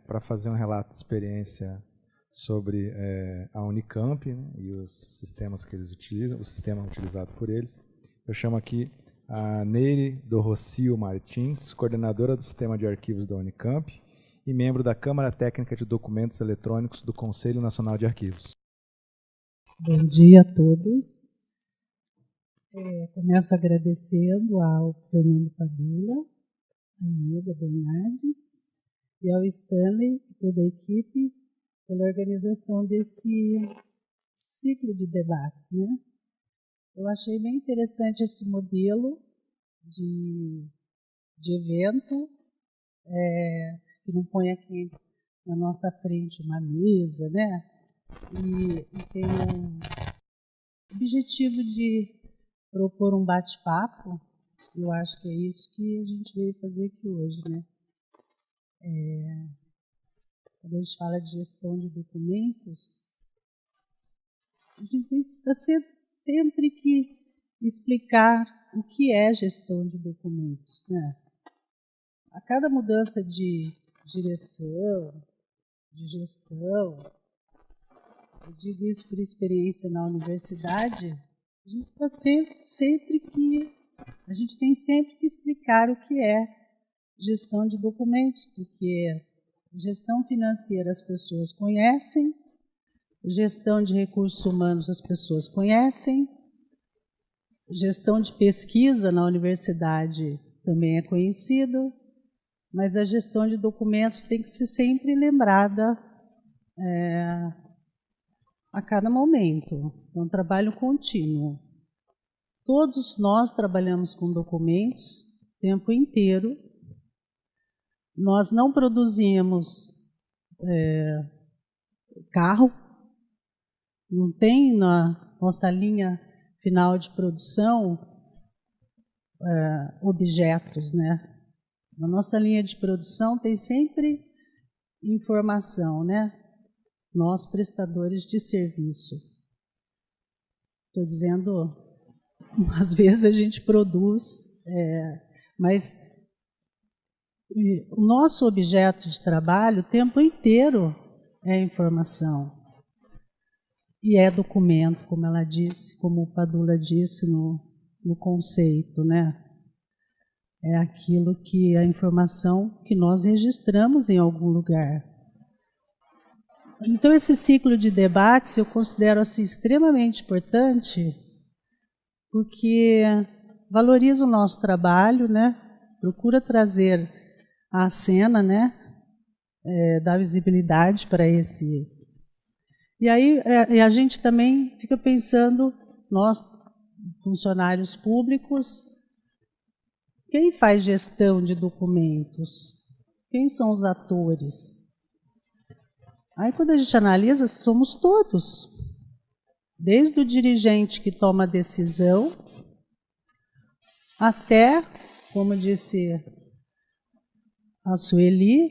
para fazer um relato de experiência sobre a Unicamp, né, e os sistemas que eles utilizam, o sistema utilizado por eles. Eu chamo aqui a Neire do Rocio Martins, coordenadora do Sistema de Arquivos da Unicamp e membro da Câmara Técnica de Documentos Eletrônicos do Conselho Nacional de Arquivos. Bom dia a todos. Começo agradecendo ao Fernando Padula, a Ieda Bernardes e ao Stanley e toda a equipe pela organização desse ciclo de debates, né? Eu achei bem interessante esse modelo de evento, que não põe aqui na nossa frente uma mesa, né? E tem um objetivo de propor um bate-papo. Eu acho que é isso que a gente veio fazer aqui hoje, né? Quando a gente fala de gestão de documentos, a gente tem que sempre que explicar o que é gestão de documentos, né? A cada mudança de direção, de gestão, eu digo isso por experiência na universidade, a gente tem sempre que explicar o que é gestão de documentos, porque gestão financeira as pessoas conhecem, gestão de recursos humanos as pessoas conhecem, gestão de pesquisa na universidade também é conhecida, mas a gestão de documentos tem que ser sempre lembrada a cada momento. É um trabalho contínuo. Todos nós trabalhamos com documentos o tempo inteiro. Nós não produzimos carro, não tem na nossa linha final de produção objetos, né? Na nossa linha de produção tem sempre informação, né? Nós, prestadores de serviço. Estou dizendo, às vezes a gente produz, mas o nosso objeto de trabalho o tempo inteiro é informação. E é documento, como ela disse, como o Padula disse no conceito, né? É aquilo que a informação que nós registramos em algum lugar. Então, esse ciclo de debates eu considero assim, extremamente importante, porque valoriza o nosso trabalho, né? Procura trazer à cena, né? Dar visibilidade para esse. E aí a gente também fica pensando, nós, funcionários públicos, quem faz gestão de documentos? Quem são os atores? Aí, quando a gente analisa, somos todos. Desde o dirigente que toma a decisão, até, como disse a Sueli,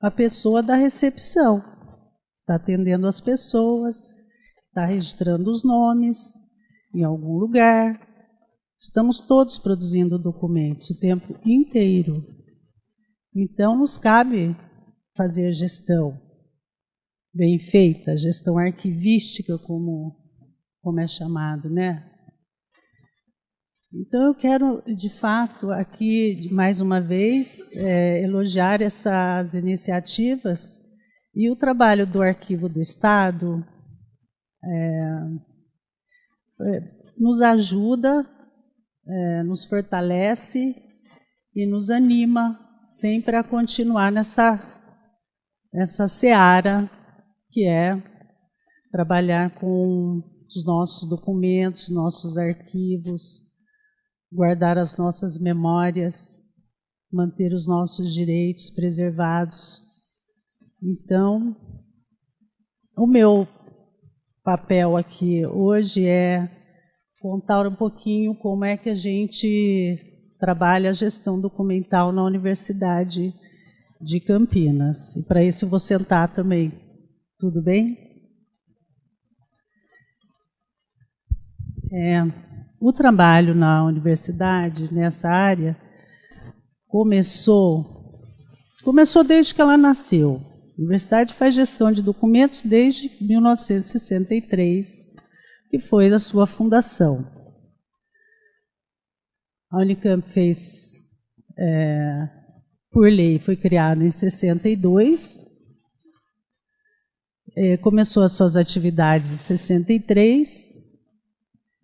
a pessoa da recepção. Está atendendo as pessoas, está registrando os nomes em algum lugar. Estamos todos produzindo documentos o tempo inteiro. Então, nos cabe fazer gestão bem feita, gestão arquivística, como é chamado, né? Então, eu quero, de fato, aqui, mais uma vez, elogiar essas iniciativas e o trabalho do Arquivo do Estado nos ajuda, nos fortalece e nos anima sempre a continuar nessa seara que é trabalhar com os nossos documentos, nossos arquivos, guardar as nossas memórias, manter os nossos direitos preservados. Então, o meu papel aqui hoje é contar um pouquinho como é que a gente trabalha a gestão documental na Universidade de Campinas. E para isso eu vou sentar também. Tudo bem? O trabalho na universidade, nessa área, começou Começou desde que ela nasceu. A universidade faz gestão de documentos desde 1963, que foi a sua fundação. A Unicamp fez, por lei, foi criada em 62, começou as suas atividades em 63,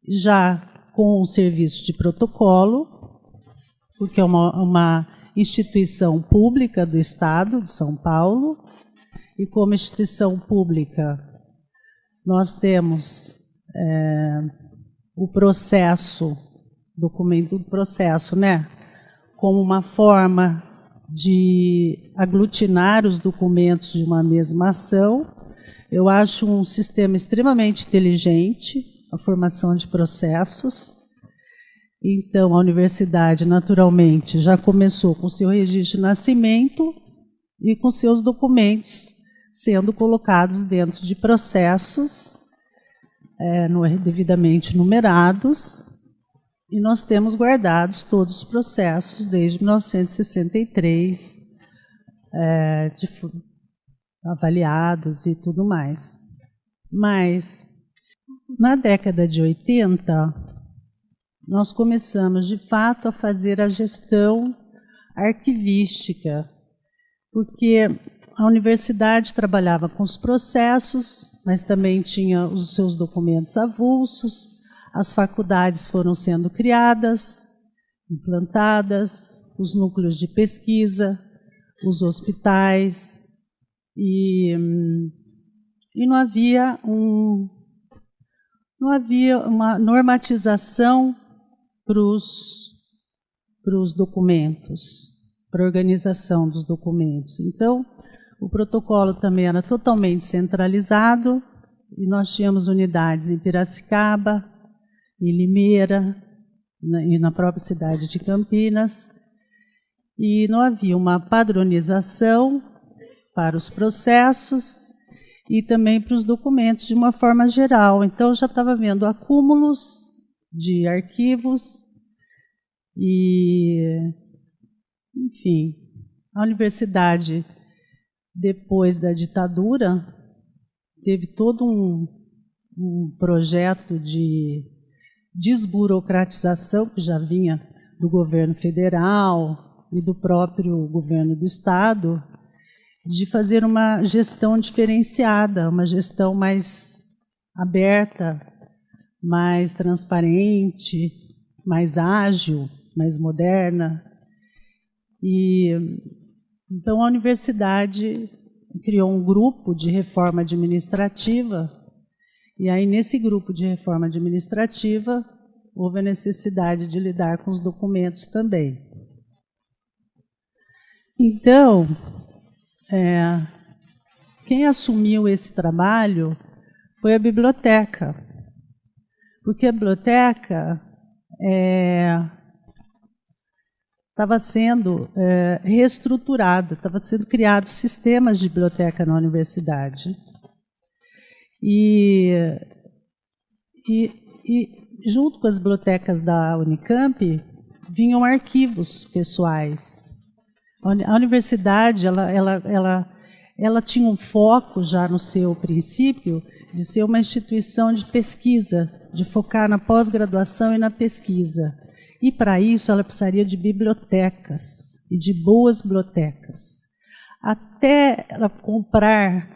já com o serviço de protocolo, porque é uma instituição pública do Estado de São Paulo, e como instituição pública nós temos o processo, documento do processo, né, como uma forma de aglutinar os documentos de uma mesma ação. Eu acho um sistema extremamente inteligente, a formação de processos. Então, a universidade, naturalmente, já começou com seu registro de nascimento e com seus documentos sendo colocados dentro de processos devidamente numerados, e nós temos guardados todos os processos desde 1963, avaliados e tudo mais. Mas, na década de 80, nós começamos, de fato, a fazer a gestão arquivística, porque a universidade trabalhava com os processos, mas também tinha os seus documentos avulsos, as faculdades foram sendo criadas, implantadas, os núcleos de pesquisa, os hospitais, e não havia uma normatização para os documentos, para a organização dos documentos. Então, o protocolo também era totalmente centralizado, e nós tínhamos unidades em Piracicaba, em Limeira, e na própria cidade de Campinas, e não havia uma padronização para os processos e também para os documentos de uma forma geral. Então, eu já estava vendo acúmulos de arquivos e, enfim, a universidade, depois da ditadura, teve todo um projeto de desburocratização, que já vinha do governo federal e do próprio governo do Estado, de fazer uma gestão diferenciada, uma gestão mais aberta, mais transparente, mais ágil, mais moderna. E então a universidade criou um grupo de reforma administrativa, e aí nesse grupo de reforma administrativa houve a necessidade de lidar com os documentos também. Então, quem assumiu esse trabalho foi a biblioteca, porque a biblioteca estava sendo reestruturada, estava sendo criados sistemas de biblioteca na universidade. E junto com as bibliotecas da Unicamp, vinham arquivos pessoais. A universidade ela tinha um foco já no seu princípio de ser uma instituição de pesquisa, de focar na pós-graduação e na pesquisa. E, para isso, ela precisaria de bibliotecas, e de boas bibliotecas. Até ela comprar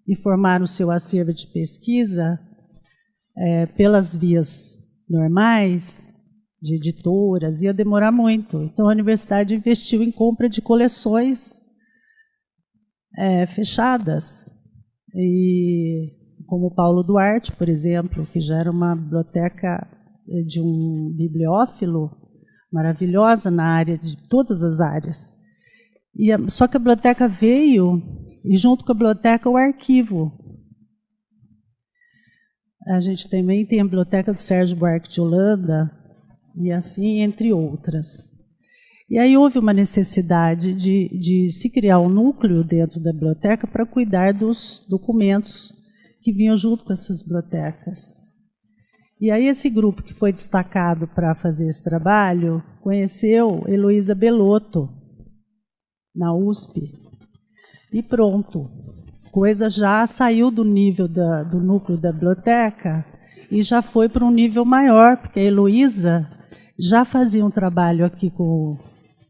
e formar o seu acervo de pesquisa pelas vias normais, de editoras, ia demorar muito. Então, a universidade investiu em compra de coleções fechadas, e como o Paulo Duarte, por exemplo, que já era uma biblioteca de um bibliófilo maravilhosa na área, de todas as áreas. Só que a biblioteca veio, e junto com a biblioteca o arquivo. A gente também tem a biblioteca do Sérgio Buarque de Holanda, e assim, entre outras. E aí houve uma necessidade de se criar um núcleo dentro da biblioteca para cuidar dos documentos que vinham junto com essas bibliotecas. E aí esse grupo que foi destacado para fazer esse trabalho conheceu Heloísa Belotto. na USP, e pronto. Coisa já saiu do nível do núcleo da biblioteca e já foi para um nível maior, porque a Heloísa já fazia um trabalho aqui com o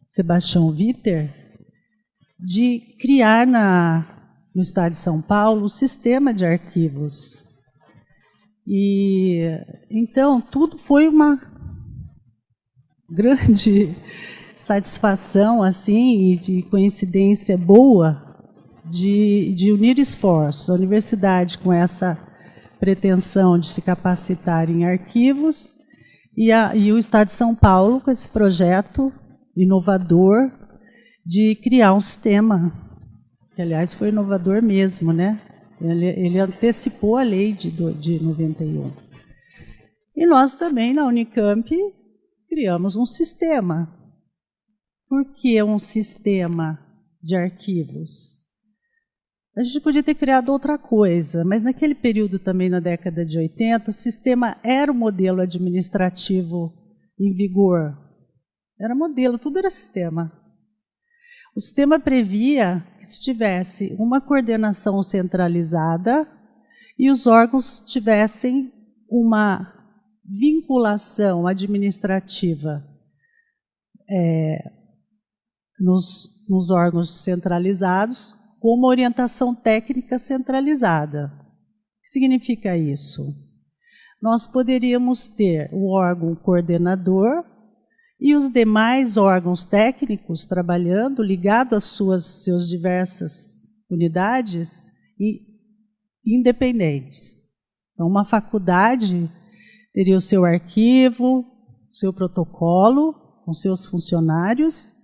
Sebastião Witter de criar no estado de São Paulo um sistema de arquivos. E então tudo foi uma grande satisfação assim e de coincidência boa de unir esforços. A universidade com essa pretensão de se capacitar em arquivos e o estado de São Paulo com esse projeto inovador de criar um sistema, que aliás foi inovador mesmo, né? Ele antecipou a lei de 91. E nós também, na Unicamp, criamos um sistema. Por que um sistema de arquivos? A gente podia ter criado outra coisa, mas naquele período também, na década de 80, o sistema era o modelo administrativo em vigor. Era modelo, tudo era sistema. O sistema previa que se tivesse uma coordenação centralizada e os órgãos tivessem uma vinculação administrativa nos órgãos descentralizados com uma orientação técnica centralizada. O que significa isso? Nós poderíamos ter o órgão coordenador e os demais órgãos técnicos trabalhando, ligados às suas diversas unidades, independentes. Então, uma faculdade teria o seu arquivo, seu protocolo, com seus funcionários,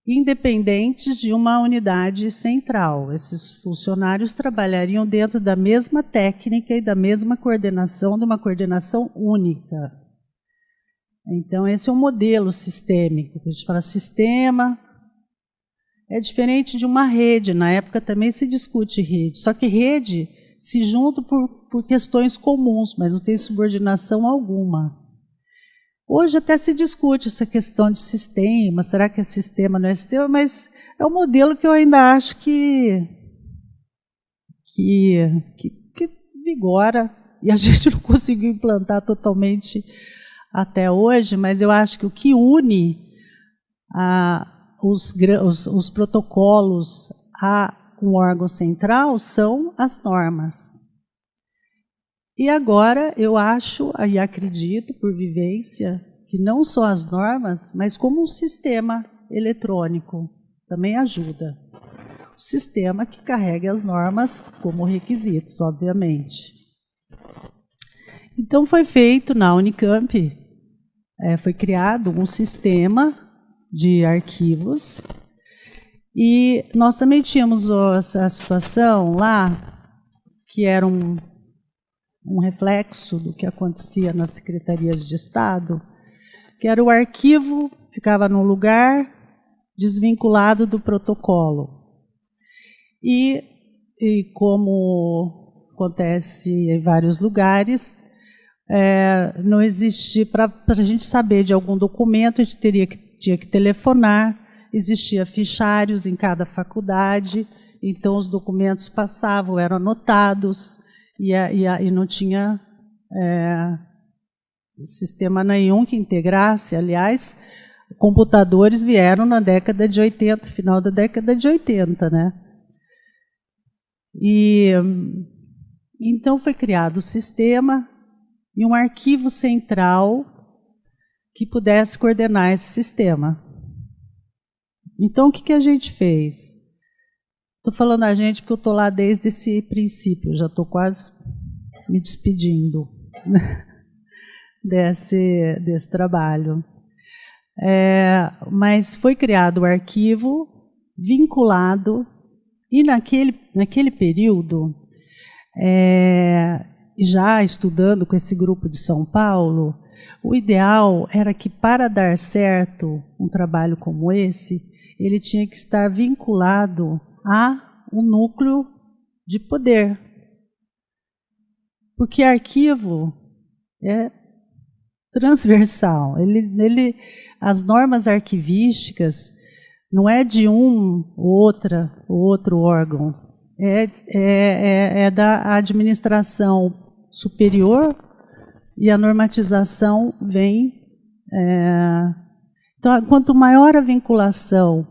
independentes de uma unidade central. Esses funcionários trabalhariam dentro da mesma técnica e da mesma coordenação, de uma coordenação única. Então, esse é um modelo sistêmico. A gente fala sistema, é diferente de uma rede. Na época também se discute rede, só que rede se junta por questões comuns, mas não tem subordinação alguma. Hoje até se discute essa questão de sistema, será que é sistema, não é sistema? Mas é um modelo que eu ainda acho que vigora, e a gente não conseguiu implantar totalmente até hoje, mas eu acho que o que une os protocolos a um órgão central são as normas. E agora eu acho e acredito, por vivência, que não só as normas, mas como um sistema eletrônico também ajuda. O sistema que carrega as normas como requisitos, obviamente. Então foi feito na Unicamp, foi criado um sistema de arquivos e nós também tínhamos essa situação lá, que era um reflexo do que acontecia nas secretarias de Estado, que era o arquivo, ficava num lugar desvinculado do protocolo. E como acontece em vários lugares, não existia, para a gente saber de algum documento, a gente tinha que telefonar, existia fichários em cada faculdade, então os documentos passavam, eram anotados, e não tinha sistema nenhum que integrasse. Aliás, computadores vieram na década de 80, final da década de 80, né? E então foi criado o sistema e um arquivo central que pudesse coordenar esse sistema. Então, o que a gente fez? Estou falando a gente porque eu estou lá desde esse princípio, já estou quase me despedindo desse trabalho. Mas foi criado o arquivo vinculado, e naquele período, já estudando com esse grupo de São Paulo, o ideal era que, para dar certo um trabalho como esse, ele tinha que estar vinculado a um núcleo de poder. Porque arquivo é transversal. As normas arquivísticas Não é de outro órgão, é da administração superior, e a normatização vem... Então, quanto maior a vinculação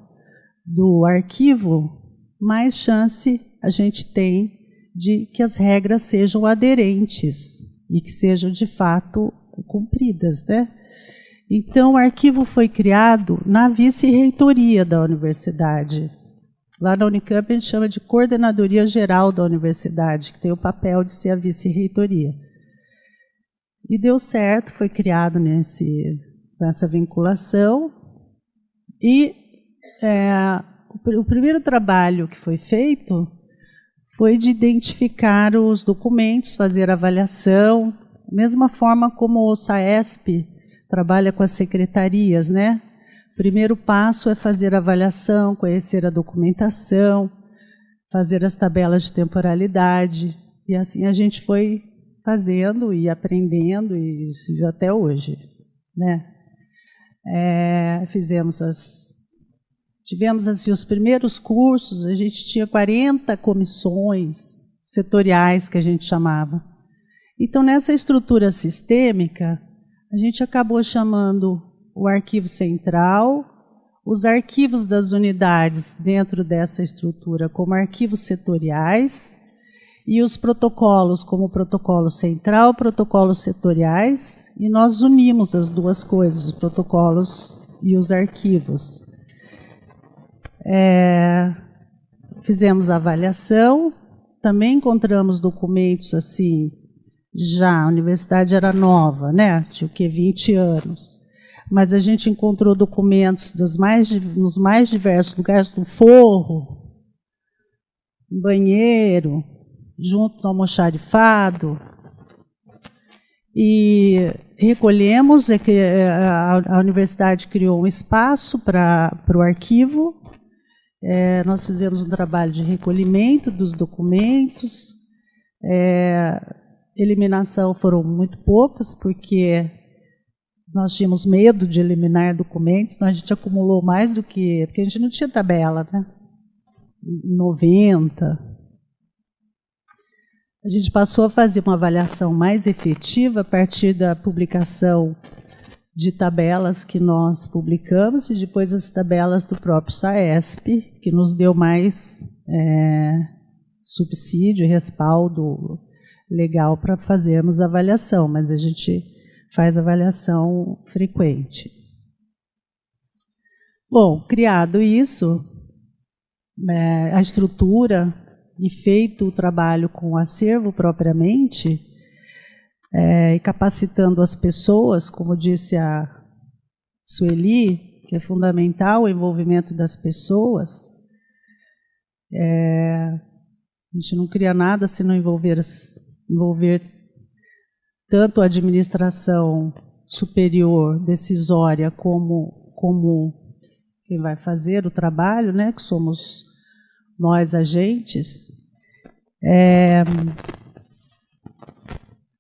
do arquivo, mais chance a gente tem de que as regras sejam aderentes e que sejam, de fato, cumpridas, né? Então, o arquivo foi criado na vice-reitoria da universidade. Lá na Unicamp, a gente chama de Coordenadoria Geral da Universidade, que tem o papel de ser a vice-reitoria. E deu certo, foi criado nessa vinculação. E o primeiro trabalho que foi feito foi de identificar os documentos, fazer avaliação, da mesma forma como o SAESP trabalha com as secretarias, né? O primeiro passo é fazer a avaliação, conhecer a documentação, fazer as tabelas de temporalidade, e assim a gente foi fazendo e aprendendo e até hoje, né? Tivemos assim os primeiros cursos, a gente tinha 40 comissões setoriais, que a gente chamava. Então, nessa estrutura sistêmica, a gente acabou chamando o arquivo central, os arquivos das unidades dentro dessa estrutura como arquivos setoriais, e os protocolos como protocolo central, protocolos setoriais, e nós unimos as duas coisas, os protocolos e os arquivos. Fizemos a avaliação, também encontramos documentos assim, já a universidade era nova, né? Tinha o quê? 20 anos. Mas a gente encontrou documentos nos mais diversos lugares, no forro, no banheiro, junto no almoxarifado. E recolhemos, a universidade criou um espaço para o arquivo. Nós fizemos um trabalho de recolhimento dos documentos. Eliminação foram muito poucas, porque nós tínhamos medo de eliminar documentos, então a gente acumulou mais do que... Porque a gente não tinha tabela, né? 90. A gente passou a fazer uma avaliação mais efetiva a partir da publicação de tabelas que nós publicamos e depois as tabelas do próprio SAESP, que nos deu mais subsídio e respaldo legal para fazermos a avaliação, mas a gente faz avaliação frequente. Bom, criado isso, a estrutura e feito o trabalho com o acervo propriamente, e capacitando as pessoas, como disse a Sueli, que é fundamental o envolvimento das pessoas. A gente não cria nada se não envolver tanto a administração superior, decisória, como quem vai fazer o trabalho, né, que somos nós agentes.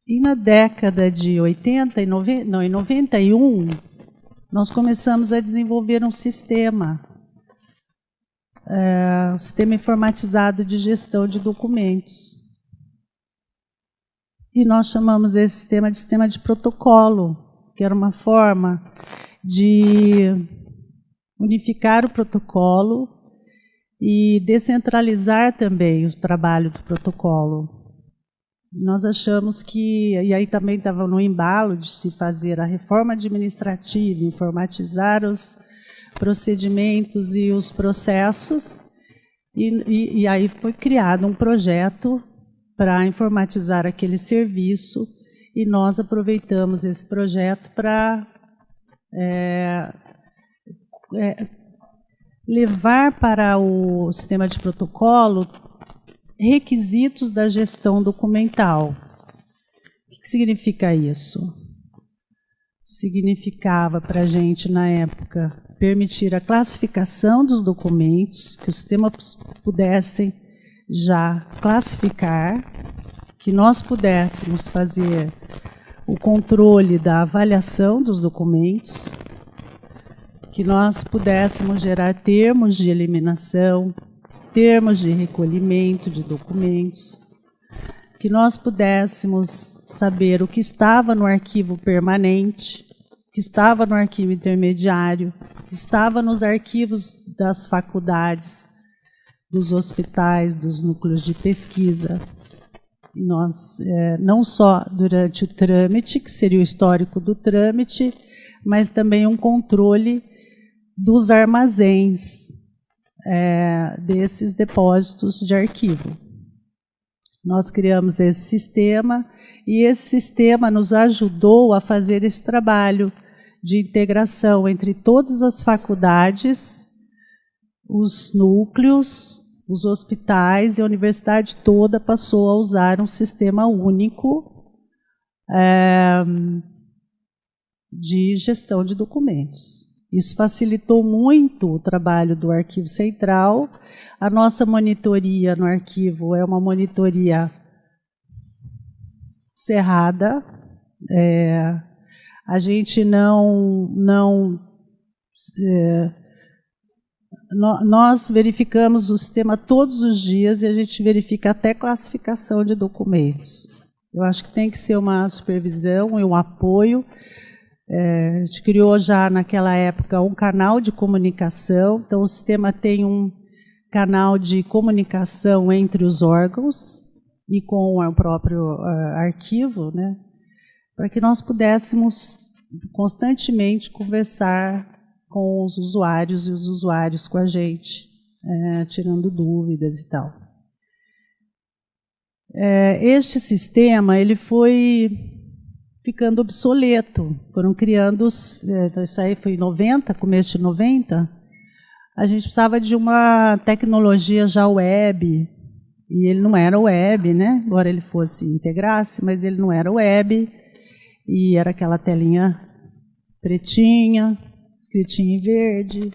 E na década de 80 e 90, não, em 91, nós começamos a desenvolver um sistema informatizado de gestão de documentos. E nós chamamos esse sistema de protocolo, que era uma forma de unificar o protocolo e descentralizar também o trabalho do protocolo. Nós achamos que, e aí também estava no embalo de se fazer a reforma administrativa, informatizar os procedimentos e os processos, e aí foi criado um projeto para informatizar aquele serviço, e nós aproveitamos esse projeto para levar para o sistema de protocolo requisitos da gestão documental. O que significa isso? Significava para a gente, na época, permitir a classificação dos documentos, que os sistemas pudessem já classificar, que nós pudéssemos fazer o controle da avaliação dos documentos, que nós pudéssemos gerar termos de eliminação, termos de recolhimento de documentos, que nós pudéssemos saber o que estava no arquivo permanente, o que estava no arquivo intermediário, o que estava nos arquivos das faculdades, dos hospitais, dos núcleos de pesquisa. E nós, não só durante o trâmite, que seria o histórico do trâmite, mas também um controle dos armazéns desses depósitos de arquivo. Nós criamos esse sistema e esse sistema nos ajudou a fazer esse trabalho de integração entre todas as faculdades, os núcleos, os hospitais e a universidade toda passou a usar um sistema único de gestão de documentos. Isso facilitou muito o trabalho do Arquivo Central. A nossa monitoria no arquivo é uma monitoria cerrada. A gente nós verificamos o sistema todos os dias e a gente verifica até classificação de documentos. Eu acho que tem que ser uma supervisão e um apoio. A gente criou já naquela época um canal de comunicação, então o sistema tem um canal de comunicação entre os órgãos e com o próprio arquivo, né, para que nós pudéssemos constantemente conversar com os usuários e os usuários com a gente, tirando dúvidas e tal. Este sistema ele foi ficando obsoleto, foram criando, então isso aí foi em 90, começo de 90, a gente precisava de uma tecnologia já web, e ele não era web, né? Embora ele fosse integrasse, mas ele não era web, e era aquela telinha pretinha, escritinha em verde,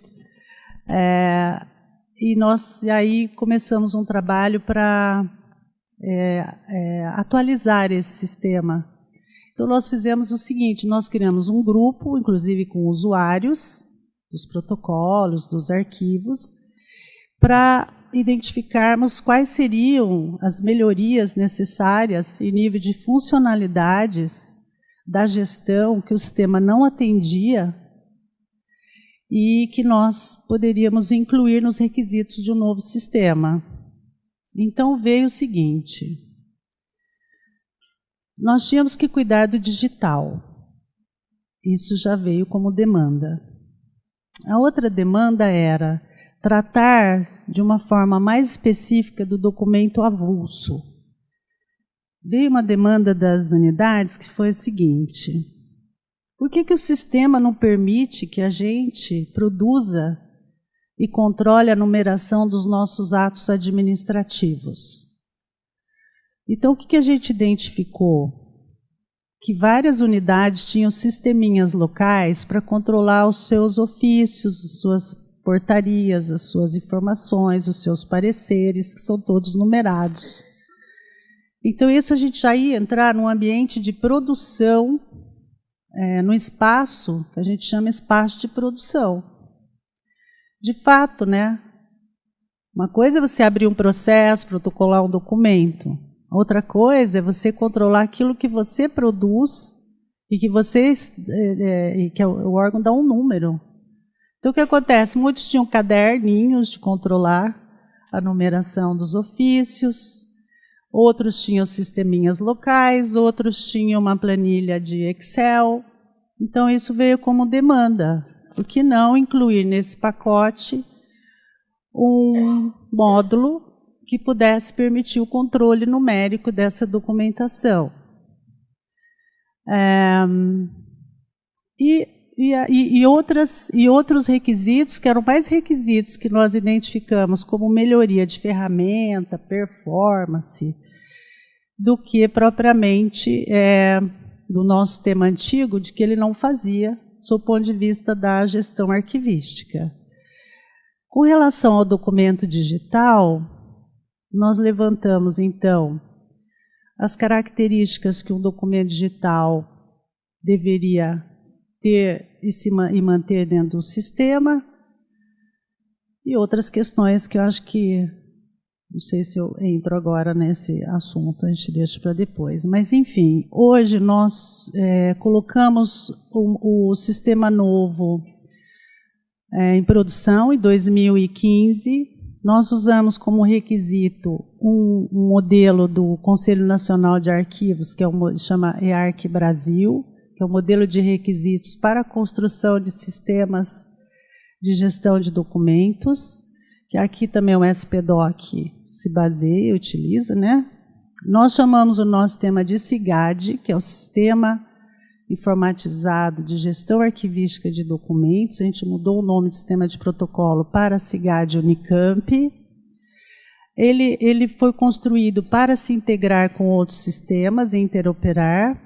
e nós aí começamos um trabalho para atualizar esse sistema. Então nós fizemos o seguinte, nós criamos um grupo, inclusive com usuários dos protocolos, dos arquivos, para identificarmos quais seriam as melhorias necessárias em nível de funcionalidades da gestão que o sistema não atendia e que nós poderíamos incluir nos requisitos de um novo sistema. Então veio o seguinte: nós tínhamos que cuidar do digital. Isso já veio como demanda. A outra demanda era tratar de uma forma mais específica do documento avulso. Veio uma demanda das unidades que foi a seguinte: por que o sistema não permite que a gente produza e controle a numeração dos nossos atos administrativos? Então, o que a gente identificou? Que várias unidades tinham sisteminhas locais para controlar os seus ofícios, as suas portarias, as suas informações, os seus pareceres, que são todos numerados. Então, isso a gente já ia entrar num ambiente de produção, num espaço que a gente chama espaço de produção. De fato, né? Uma coisa é você abrir um processo, protocolar um documento. Outra coisa é você controlar aquilo que você produz e que o órgão dá um número. Então, o que acontece? Muitos tinham caderninhos de controlar a numeração dos ofícios, outros tinham sisteminhas locais, outros tinham uma planilha de Excel. Então, isso veio como demanda. Por que não incluir nesse pacote um módulo que pudesse permitir o controle numérico dessa documentação? E outros requisitos, que eram mais requisitos que nós identificamos como melhoria de ferramenta, performance, do que propriamente do nosso sistema antigo, de que ele não fazia, sob o ponto de vista da gestão arquivística. Com relação ao documento digital, nós levantamos, então, as características que um documento digital deveria ter e manter dentro do sistema, e outras questões que eu acho que, não sei se eu entro agora nesse assunto, a gente deixa para depois. Mas, enfim, hoje nós colocamos o sistema novo em produção em 2015. Nós usamos como requisito um modelo do Conselho Nacional de Arquivos, que chama EARC Brasil, que é o modelo de requisitos para a construção de sistemas de gestão de documentos, que aqui também o SPDoc se baseia, utiliza, né? Nós chamamos o nosso sistema de SIGAD, que é o Sistema Informatizado de Gestão Arquivística de Documentos. A gente mudou o nome do sistema de protocolo para SIGAD Unicamp. Ele foi construído para se integrar com outros sistemas e interoperar,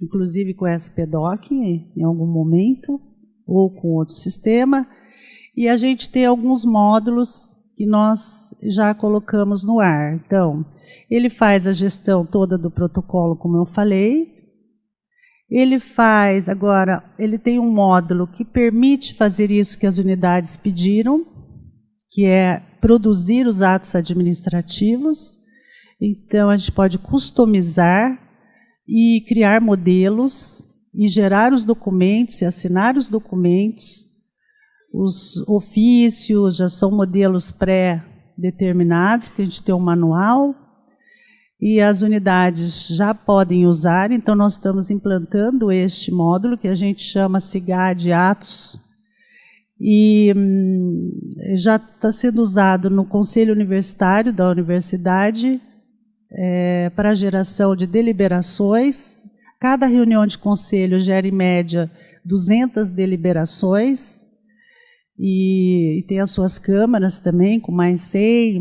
inclusive com o SPDoc em algum momento, ou com outro sistema, e a gente tem alguns módulos que nós já colocamos no ar. Então, ele faz a gestão toda do protocolo, como eu falei. Ele faz, agora, ele tem um módulo que permite fazer isso que as unidades pediram, que é produzir os atos administrativos. Então, a gente pode customizar e criar modelos, e gerar os documentos, e assinar os documentos. Os ofícios já são modelos pré-determinados, porque a gente tem um manual, e as unidades já podem usar. Então, nós estamos implantando este módulo, que a gente chama SIGAD Atos, e já está sendo usado no Conselho Universitário da Universidade para a geração de deliberações. Cada reunião de conselho gera, em média, 200 deliberações, e tem as suas câmaras também, com mais 100,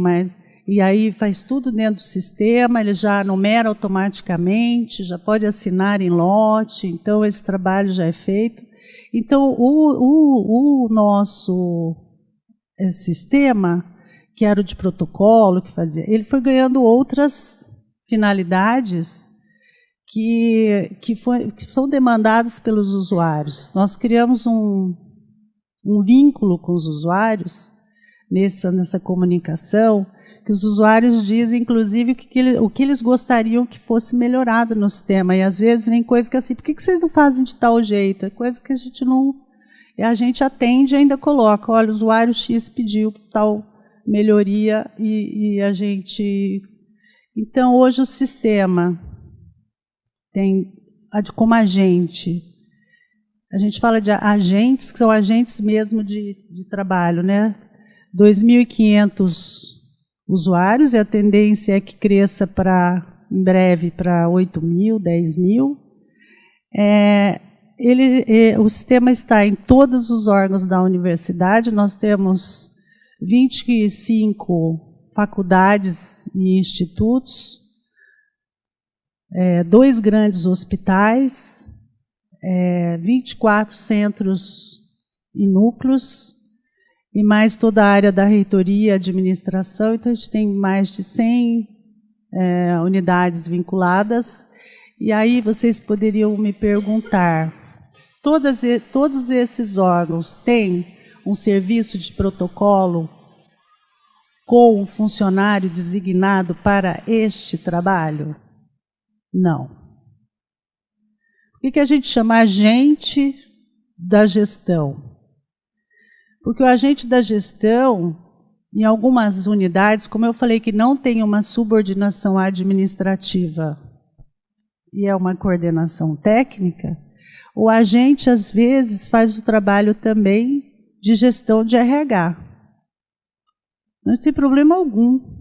e aí faz tudo dentro do sistema, ele já numera automaticamente, já pode assinar em lote, então esse trabalho já é feito. Então, o nosso sistema, que era o de protocolo, que fazia, ele foi ganhando outras finalidades que são demandadas pelos usuários. Nós criamos um vínculo com os usuários nessa comunicação, que os usuários dizem, inclusive, o que eles gostariam que fosse melhorado no sistema. E, às vezes, vem coisa que assim, por que vocês não fazem de tal jeito? É coisa que a gente não... A gente atende e ainda coloca, olha, o usuário X pediu tal melhoria e a gente... Então, hoje o sistema tem como agente, a gente fala de agentes, que são agentes mesmo de trabalho, né? 2.500 usuários, e a tendência é que cresça em breve para 8.000, 10.000. O sistema está em todos os órgãos da universidade. Nós temos 25 faculdades e institutos, 2 grandes hospitais, 24 centros e núcleos, e mais toda a área da reitoria e administração. Então, a gente tem mais de 100 unidades vinculadas. E aí vocês poderiam me perguntar, todos esses órgãos têm um serviço de protocolo com um funcionário designado para este trabalho? Não. Por que a gente chama agente da gestão? Porque o agente da gestão, em algumas unidades, como eu falei, que não tem uma subordinação administrativa e é uma coordenação técnica, o agente, às vezes, faz o trabalho também de gestão de RH. Não tem problema algum.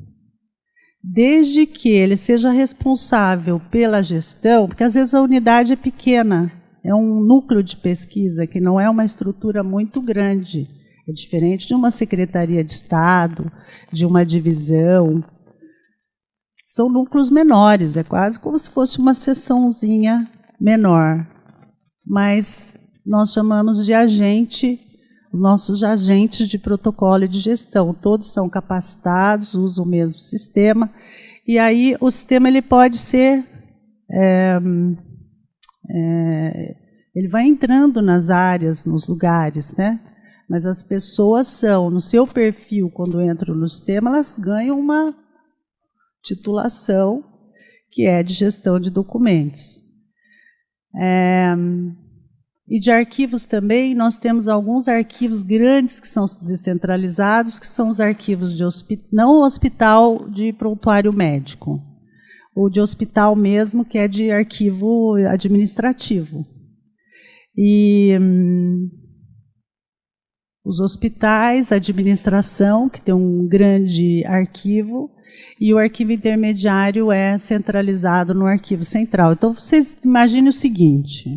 Desde que ele seja responsável pela gestão, porque às vezes a unidade é pequena, é um núcleo de pesquisa, que não é uma estrutura muito grande. É diferente de uma secretaria de Estado, de uma divisão. São núcleos menores, é quase como se fosse uma seçãozinha menor. Mas nós chamamos de agente, os nossos agentes de protocolo e de gestão. Todos são capacitados, usam o mesmo sistema. E aí o sistema ele pode ser Ele vai entrando nas áreas, nos lugares, né? Mas as pessoas são, no seu perfil, quando entram no sistema, elas ganham uma titulação que é de gestão de documentos. E de arquivos também, nós temos alguns arquivos grandes que são descentralizados, que são os arquivos de não hospital de prontuário médico, ou de hospital mesmo, que é de arquivo administrativo. E os hospitais, a administração, que tem um grande arquivo, e o arquivo intermediário é centralizado no arquivo central. Então, vocês imaginem o seguinte: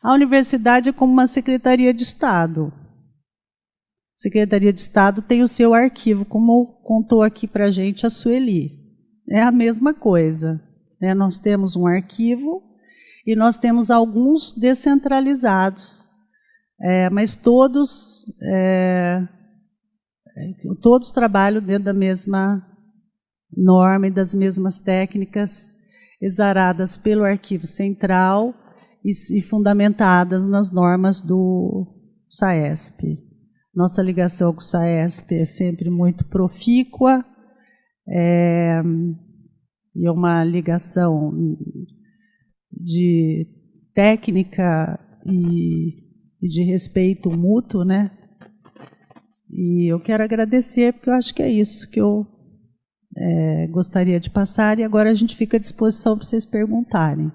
a universidade é como uma secretaria de Estado. A Secretaria de Estado tem o seu arquivo, como contou aqui para a gente a Sueli. É a mesma coisa, né? Nós temos um arquivo e nós temos alguns descentralizados, mas todos trabalham dentro da mesma norma e das mesmas técnicas exaradas pelo arquivo central e fundamentadas nas normas do SAESP. Nossa ligação com o SAESP é sempre muito profícua, e é uma ligação de técnica e de respeito mútuo, né? E eu quero agradecer, porque eu acho que é isso que eu gostaria de passar, e agora a gente fica à disposição para vocês perguntarem.